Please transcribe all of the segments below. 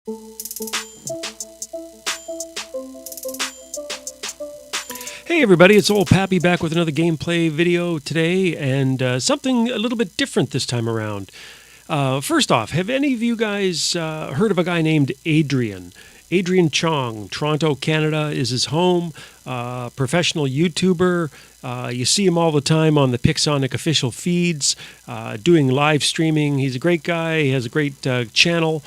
Hey everybody, it's old Pappy back with another gameplay video today, and something a little bit different this time around. First off, have any of you guys heard of a guy named Adrian? Adrian Chong, Toronto, Canada is his home, professional YouTuber. You see him all the time on the Pixonic official feeds, doing live streaming. He's a great guy. He has a great channel.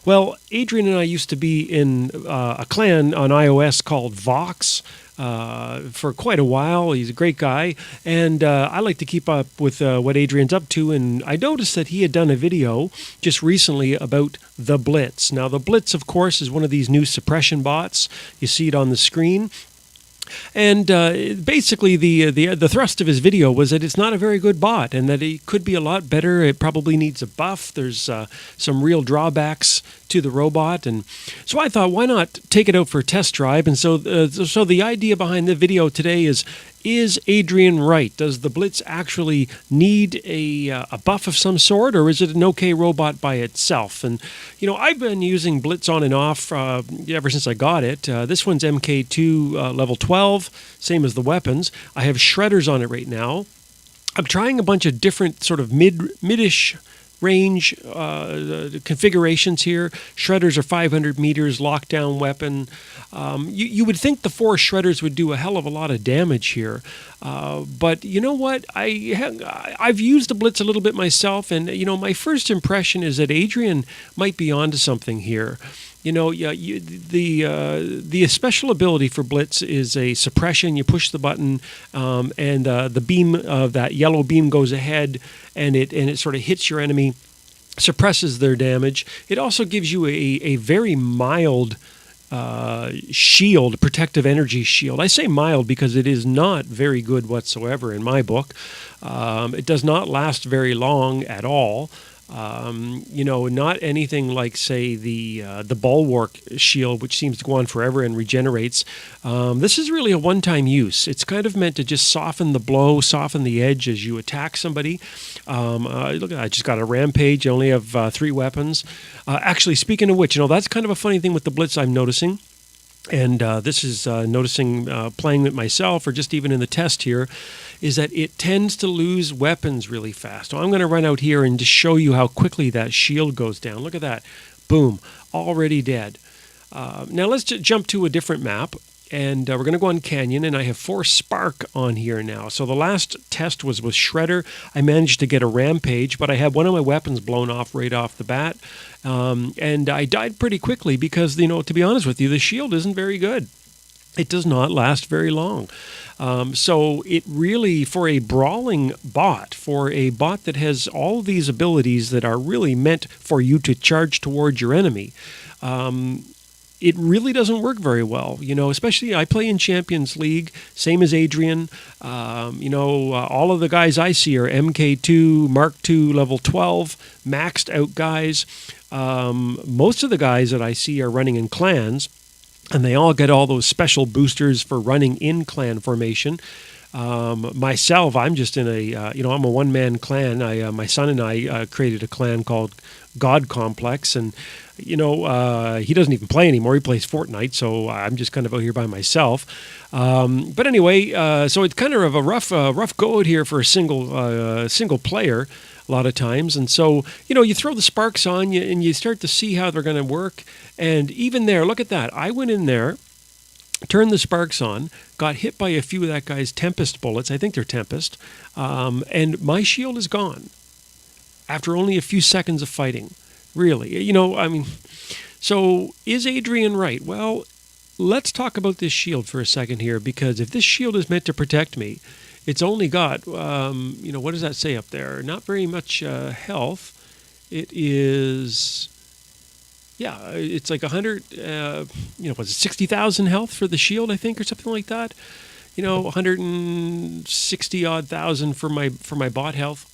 Well, Adrian and I used to be in a clan on iOS called Vox. For quite a while. He's a great guy, and I like to keep up with what Adrian's up to, and I noticed that he had done a video just recently about the Blitz. Now, the Blitz, of course, is one of these new suppression bots. You see it on the screen. And basically, the thrust of his video was that it's not a very good bot, and that it could be a lot better. It probably needs a buff. There's some real drawbacks to the robot, and so I thought, why not take it out for a test drive? And so the idea behind the video today is Adrian right? Does the Blitz actually need a buff of some sort, or is it an okay robot by itself? And, you know, I've been using Blitz on and off ever since I got it. This one's MK2 level 12, same as the weapons. I have shredders on it right now. I'm trying a bunch of different sort of mid-ish range configurations here. Shredders are 500 meters, lockdown weapon. You would think the 4 shredders would do a hell of a lot of damage here. But you know what? I've used the Blitz a little bit myself, and you know, my first impression is that Adrian might be onto something here. You know, the special ability for Blitz is a suppression. You push the button, and the beam of that yellow beam goes ahead, and it sort of hits your enemy, suppresses their damage. It also gives you a very mild shield, protective energy shield. I say mild because it is not very good whatsoever in my book. It does not last very long at all. You know, not anything like, say, the Bulwark shield, which seems to go on forever and regenerates. This is really a one-time use. It's kind of meant to just soften the blow, soften the edge as you attack somebody. Look, I just got a rampage. I only have 3 weapons. Actually, speaking of which, you know, that's kind of a funny thing with the Blitz I'm noticing. And this is noticing playing with myself, or just even in the test here, is that it tends to lose weapons really fast. So I'm going to run out here and just show you how quickly that shield goes down. Look at that. Boom. Already dead. Now let's jump to a different map. And we're going to go on Canyon, and I have 4 Spark on here now. So the last test was with Shredder. I managed to get a Rampage, but I had one of my weapons blown off right off the bat. And I died pretty quickly because, you know, to be honest with you, the shield isn't very good. It does not last very long. So it really, for a brawling bot, for a bot that has all these abilities that are really meant for you to charge towards your enemy, it really doesn't work very well, you know, especially I play in Champions League, same as Adrian. You know, all of the guys I see are MK2, Mark II, level 12, maxed out guys. Most of the guys that I see are running in clans, and they all get all those special boosters for running in clan formation. Myself, I'm just in a, you know, I'm a one-man clan. My son and I created a clan called God Complex, and you know, he doesn't even play anymore. He plays Fortnite, so I'm just kind of out here by myself. But anyway, so it's kind of a rough go out here for a single player a lot of times. And so, you know, you throw the sparks on you, and you start to see how they're going to work. And even there, look at that. I went in there, turned the sparks on, got hit by a few of that guy's Tempest bullets. I think they're Tempest. And my shield is gone after only a few seconds of fighting. Really, you know, I mean, so is Adrian right? Well, let's talk about this shield for a second here, because if this shield is meant to protect me, it's only got, you know, what does that say up there? Not very much health. It is, yeah, it's like 100, you know, was it 60,000 health for the shield, I think, or something like that? You know, 160 odd thousand for my bot health.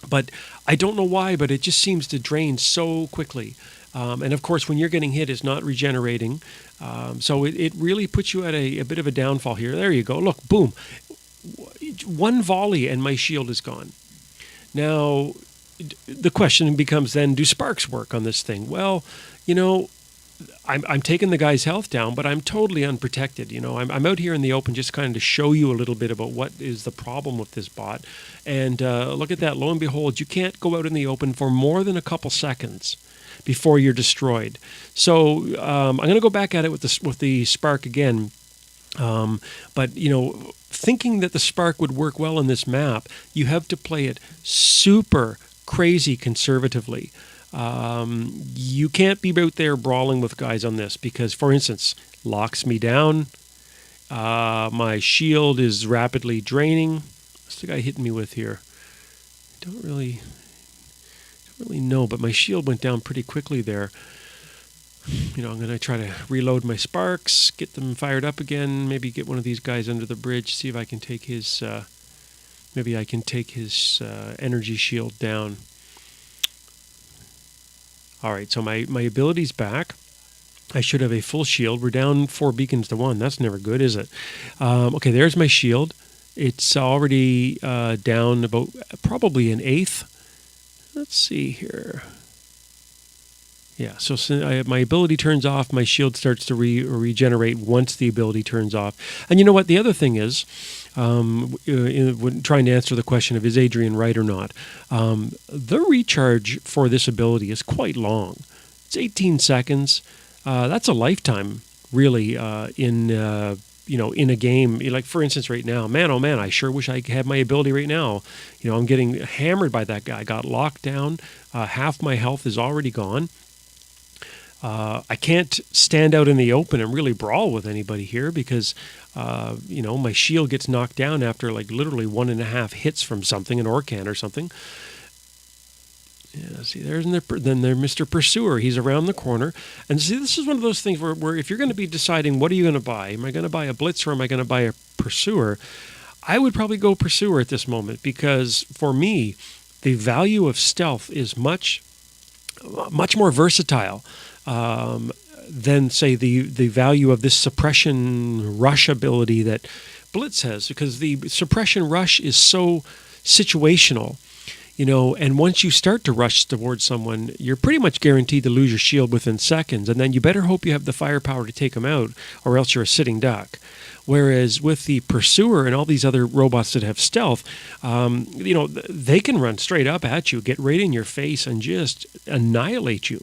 But I don't know why, but it just seems to drain so quickly. And of course, when you're getting hit, it's not regenerating. So it really puts you at a bit of a downfall here. There you go. Look, boom. One volley and my shield is gone. Now, the question becomes then, do sparks work on this thing? Well, you know, I'm taking the guy's health down, but I'm totally unprotected. I'm out here in the open just kind of to show you a little bit about what is the problem with this bot. And look at that. Lo and behold, you can't go out in the open for more than a couple seconds before you're destroyed. So I'm going to go back at it with the Spark again. But thinking that the Spark would work well in this map, you have to play it super crazy conservatively. You can't be out there brawling with guys on this because, for instance, locks me down. My shield is rapidly draining. What's the guy hitting me with here? I don't really know, but my shield went down pretty quickly there. I'm going to try to reload my sparks, get them fired up again, maybe get one of these guys under the bridge, see if I can take his energy shield down. All right, so my ability's back. I should have a full shield. We're down 4 beacons to 1. That's never good, is it? Okay, there's my shield. It's already down about probably an eighth. Let's see here. Yeah, so my ability turns off, my shield starts to regenerate once the ability turns off. And you know what? The other thing is, when trying to answer the question of is Adrian right or not, the recharge for this ability is quite long. It's 18 seconds. That's a lifetime, really, in a game. Like, for instance, right now, man, oh man, I sure wish I had my ability right now. I'm getting hammered by that guy. I got locked down. Half my health is already gone. I can't stand out in the open and really brawl with anybody here because, my shield gets knocked down after like literally 1.5 hits from something, an Orcan or something. Yeah, see, there's Mr. Pursuer. He's around the corner. And see, this is one of those things where if you're going to be deciding what are you going to buy, am I going to buy a Blitz or am I going to buy a Pursuer? I would probably go Pursuer at this moment because for me, the value of stealth is much more versatile than, say, the value of this suppression rush ability that Blitz has, because the suppression rush is so situational, and once you start to rush towards someone, you're pretty much guaranteed to lose your shield within seconds, and then you better hope you have the firepower to take them out, or else you're a sitting duck. Whereas with the Pursuer and all these other robots that have stealth, they can run straight up at you, get right in your face, and just annihilate you.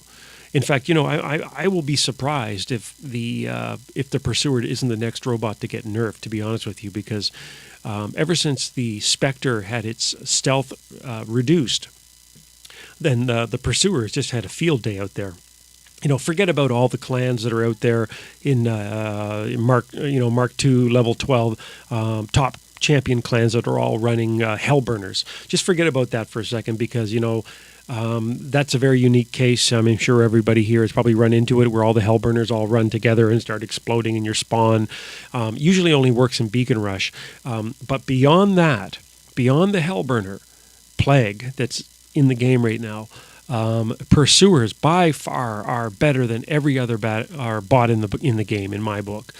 In fact, I will be surprised if the Pursuer isn't the next robot to get nerfed, to be honest with you, because ever since the Spectre had its stealth reduced, then the Pursuer has just had a field day out there. Forget about all the clans that are out there in Mark II, level 12, top champion clans that are all running Hellburners. Just forget about that for a second because, that's a very unique case. I'm sure everybody here has probably run into it where all the Hellburners all run together and start exploding in your spawn. Usually only works in Beacon Rush. But beyond that, beyond the Hellburner plague that's in the game right now, Pursuers by far are better than every other bot in the game in my book.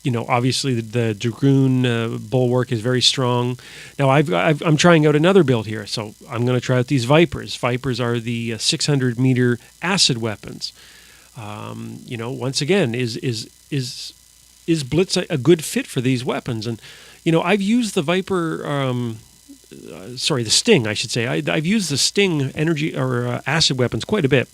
Obviously the Dragoon bulwark is very strong. Now I'm trying out another build here, so I'm going to try out these Vipers. Vipers are the 600 meter acid weapons. Once again, is Blitz a good fit for these weapons? And I've used the Viper. The Sting, I should say. I've used the Sting energy or acid weapons quite a bit.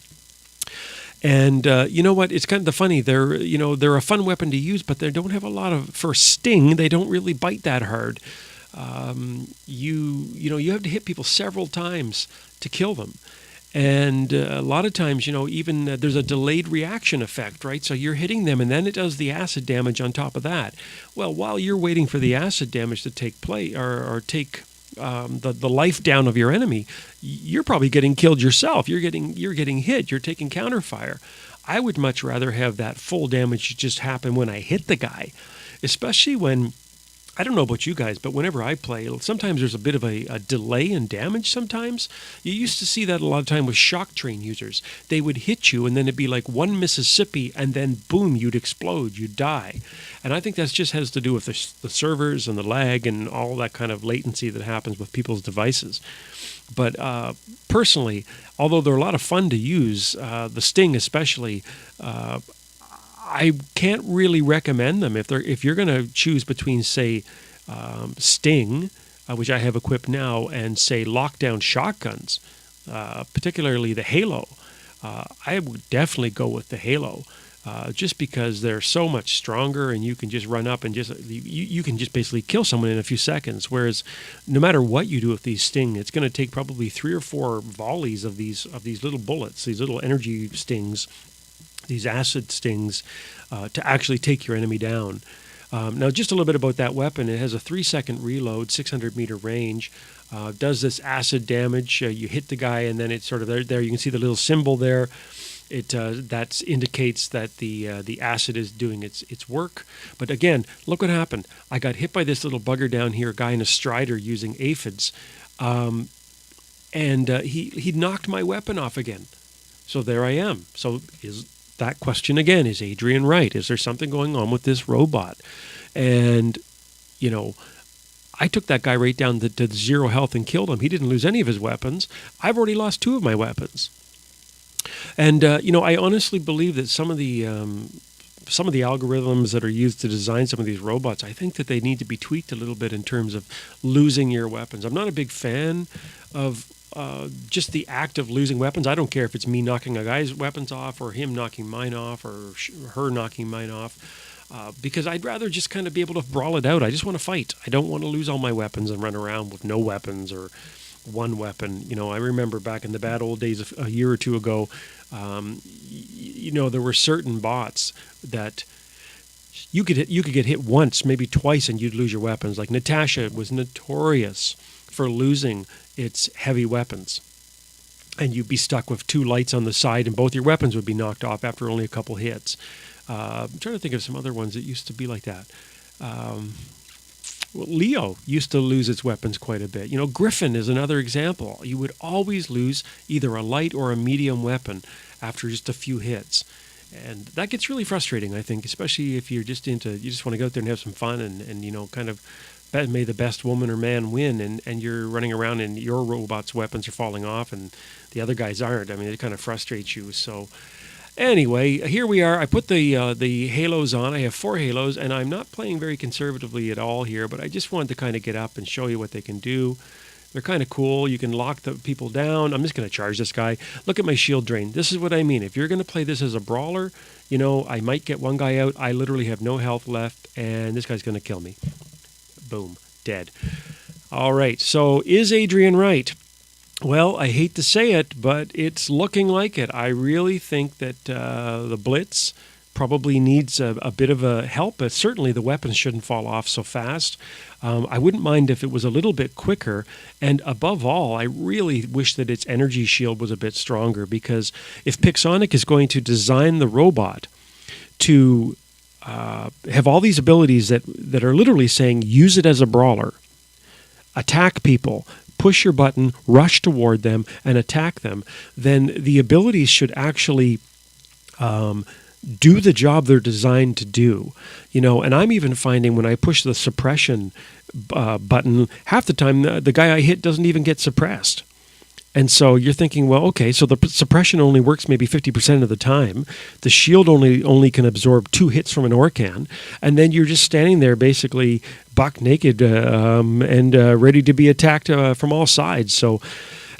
And you know what? It's kind of funny. They're a fun weapon to use, but they don't have a lot of for Sting. They don't really bite that hard. You have to hit people several times to kill them, and a lot of times, even there's a delayed reaction effect, right? So you're hitting them, and then it does the acid damage on top of that. Well, while you're waiting for the acid damage to take place or take the life down of your enemy, you're probably getting killed yourself. You're getting hit. You're taking counterfire. I would much rather have that full damage just happen when I hit the guy, especially when I don't know about you guys, but whenever I play, sometimes there's a bit of a delay in damage sometimes. You used to see that a lot of time with shock train users. They would hit you, and then it'd be like one Mississippi, and then boom, you'd explode, you'd die. And I think that just has to do with the servers and the lag and all that kind of latency that happens with people's devices. But personally, although they're a lot of fun to use, the Sting especially, I can't really recommend them if you're going to choose between, say, Sting, which I have equipped now, and say lockdown shotguns, particularly the Halo. I would definitely go with the Halo, just because they're so much stronger, and you can just run up and you can just basically kill someone in a few seconds. Whereas, no matter what you do with these Sting, it's going to take probably 3 or 4 volleys of these little bullets, these little energy stings, these acid stings, to actually take your enemy down. Now, just a little bit about that weapon. It has a 3-second reload, 600-meter range. Does this acid damage. You hit the guy, and then it's sort of there. You can see the little symbol there. It that indicates that the acid is doing its work. But again, look what happened. I got hit by this little bugger down here, a guy in a Strider using aphids, and he knocked my weapon off again. So there I am. So that question again, is Adrian right? Is there something going on with this robot? And, I took that guy right down to 0 health and killed him. He didn't lose any of his weapons. I've already lost 2 of my weapons. And, I honestly believe that some of the algorithms that are used to design some of these robots, I think that they need to be tweaked a little bit in terms of losing your weapons. I'm not a big fan of just the act of losing weapons. I don't care if it's me knocking a guy's weapons off or him knocking mine off or her knocking mine off, because I'd rather just kind of be able to brawl it out. I just want to fight. I don't want to lose all my weapons and run around with no weapons or one weapon. I remember back in the bad old days a year or two ago, there were certain bots that you could get hit once, maybe twice, and you'd lose your weapons. Like Natasha was notorious for losing its heavy weapons, and you'd be stuck with 2 lights on the side, and both your weapons would be knocked off after only a couple hits. I'm trying to think of some other ones that used to be like that. Leo used to lose its weapons quite a bit. Griffin is another example. You would always lose either a light or a medium weapon after just a few hits. And that gets really frustrating, I think, especially if you just want to go out there and have some fun and kind of may the best woman or man win, and you're running around and your robot's weapons are falling off and the other guys aren't. I mean, it kind of frustrates you. So anyway, here we are. I put the Halos on. I have 4 Halos, and I'm not playing very conservatively at all here, but I just wanted to kind of get up and show you what they can do. They're kind of cool. You can lock the people down. I'm just going to charge this guy. Look at my shield drain. This is what I mean. If you're going to play this as a brawler, I might get one guy out. I literally have no health left, and this guy's going to kill me. Boom, dead. All right, so is Adrian right? Well, I hate to say it, but it's looking like it. I really think that the Blitz probably needs a bit of a help, but certainly the weapons shouldn't fall off so fast. I wouldn't mind if it was a little bit quicker, and above all, I really wish that its energy shield was a bit stronger, because if Pixonic is going to design the robot to have all these abilities that are literally saying use it as a brawler, attack people, push your button, rush toward them, and attack them, then the abilities should actually do the job they're designed to do. And I'm even finding when I push the suppression button, half the time the guy I hit doesn't even get suppressed. And so you're thinking, well, okay, so the suppression only works maybe 50% of the time. The shield only can absorb 2 hits from an Orcan. And then you're just standing there basically buck naked and ready to be attacked from all sides. So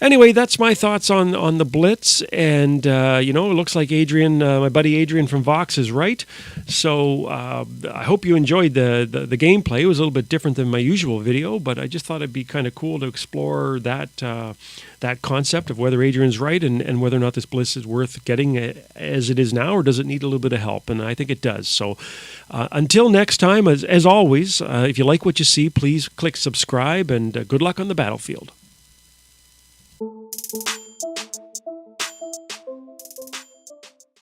anyway, that's my thoughts on the Blitz. And, it looks like Adrian, my buddy Adrian from Vox is right. So I hope you enjoyed the gameplay. It was a little bit different than my usual video, but I just thought it'd be kind of cool to explore that concept of whether Adrian's right and whether or not this Blitz is worth getting as it is now, or does it need a little bit of help? And I think it does. So until next time, as always, if you like what you see, please click subscribe, and good luck on the battlefield.